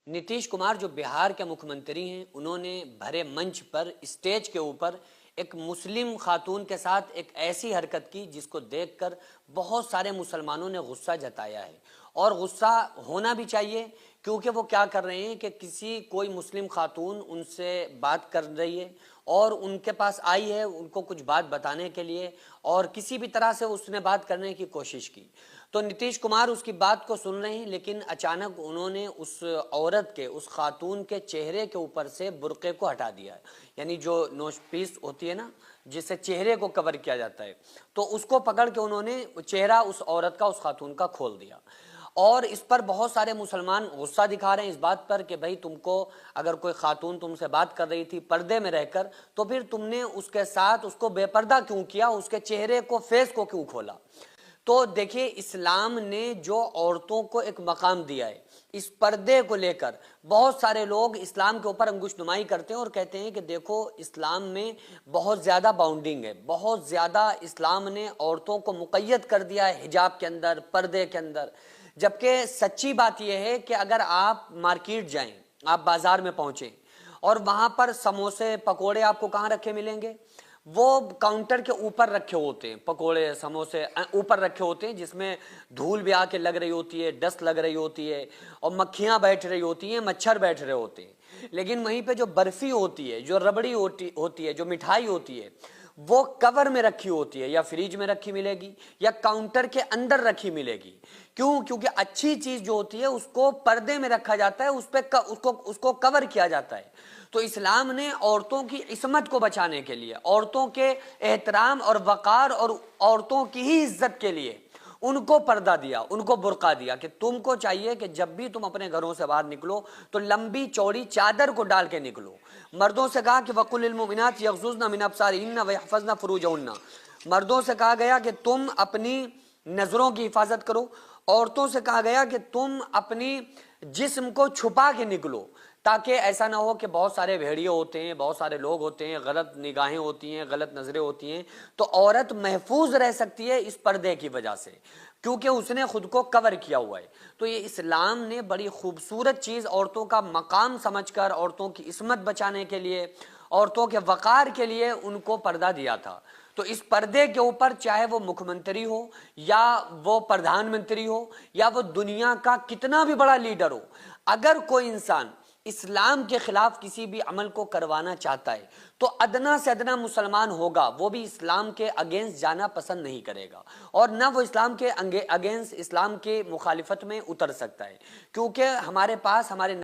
नीतीश कुमार जो बिहार के मुख्यमंत्री हैं, उन्होंने भरे मंच पर स्टेज के ऊपर एक मुस्लिम खातून के साथ एक ऐसी हरकत की जिसको देखकर बहुत सारे मुसलमानों ने गुस्सा जताया है। और गुस्सा होना भी चाहिए, क्योंकि वो क्या कर रहे हैं कि कोई मुस्लिम खातून उनसे बात कर रही है और उनके पास आई है उनको कुछ बात बताने के लिए, और किसी भी तरह से उसने बात करने की कोशिश की। तो नीतीश कुमार उसकी बात को सुन रहे हैं, लेकिन अचानक उन्होंने उस औरत के, उस खातून के चेहरे के ऊपर से बुर्के को हटा दिया है। यानी जो नोज पीस होती है ना, जिससे चेहरे को कवर किया जाता है, तो उसको पकड़ के उन्होंने चेहरा उस औरत का, उस खातून का खोल दिया। और इस पर बहुत सारे मुसलमान गुस्सा दिखा रहे हैं इस बात पर कि भाई, तुमको अगर कोई खातून तुमसे बात कर रही थी पर्दे में रहकर, तो फिर तुमने उसके साथ उसको बेपर्दा क्यों किया, उसके चेहरे को, फेस को क्यों खोला। तो देखिए, इस्लाम ने जो औरतों को एक मकाम दिया है, इस पर्दे को लेकर बहुत सारे लोग इस्लाम के ऊपर अंगुशनुमाई करते हैं और कहते हैं कि देखो, इस्लाम में बहुत ज़्यादा बाउंडिंग है, बहुत ज़्यादा इस्लाम ने औरतों को मुक़य्यद कर दिया है हिजाब के अंदर, पर्दे के अंदर। जबकि सच्ची बात यह है कि अगर आप मार्केट जाएं, आप बाज़ार में पहुँचें और वहाँ पर समोसे पकोड़े आपको कहाँ रखे मिलेंगे, वो काउंटर के ऊपर रखे होते हैं। पकोड़े समोसे ऊपर रखे होते हैं, जिसमें धूल भी आके लग रही होती है, डस्ट लग रही होती है और मक्खियां बैठ रही होती हैं, मच्छर बैठ रहे होते हैं। लेकिन वहीं पे जो बर्फी होती है, जो रबड़ी होती है, जो मिठाई होती है, वो कवर में रखी होती है, या फ्रिज में रखी मिलेगी या काउंटर के अंदर रखी मिलेगी। क्यों? क्योंकि अच्छी चीज जो होती है उसको पर्दे में रखा जाता है, उसको कवर किया जाता है। तो इस्लाम ने औरतों की इस्मत को बचाने के लिए, औरतों के एहतराम और वकार और औरतों की ही इज्जत के लिए उनको पर्दा दिया, उनको बुर्का दिया कि तुमको चाहिए कि जब भी तुम अपने घरों से बाहर निकलो तो लंबी चौड़ी चादर को डाल के निकलो। मर्दों से कहा कि वकुल लिल मुमिनात यग़ज़ुज़्न मिन अब्सारिहिन्ना व यहफ़ज़्न फ़ुरूजहुन्ना, मर्दों से कहा गया कि तुम अपनी नजरों की हिफाजत करो। औरतों से कहा गया कि तुम अपनी जिस्म को छुपा के निकलो, ताकि ऐसा ना हो कि बहुत सारे भेड़िए होते हैं, बहुत सारे लोग होते हैं, गलत निगाहें होती हैं, गलत नजरें होती हैं। तो औरत महफूज रह सकती है इस पर्दे की वजह से, क्योंकि उसने खुद को कवर किया हुआ है। तो ये इस्लाम ने बड़ी खूबसूरत चीज औरतों का मकाम समझकर, औरतों की इस्मत बचाने के लिए, औरतों के वकार के लिए उनको पर्दा दिया था। तो इस पर्दे के ऊपर, चाहे वो मुख्यमंत्री हो या वो प्रधानमंत्री हो या वो दुनिया का कितना भी बड़ा लीडर हो, अगर कोई इंसान इस्लाम के खिलाफ किसी भी अमल को करवाना चाहता है तो अदना से अदना मुसलमान होगा, वो भी इस्लाम के अगेंस्ट जाना पसंद नहीं करेगा, और ना वो इस्लाम के अगेंस्ट, इस्लाम के मुखालिफत में उतर सकता है। क्योंकि हमारे पास हमारे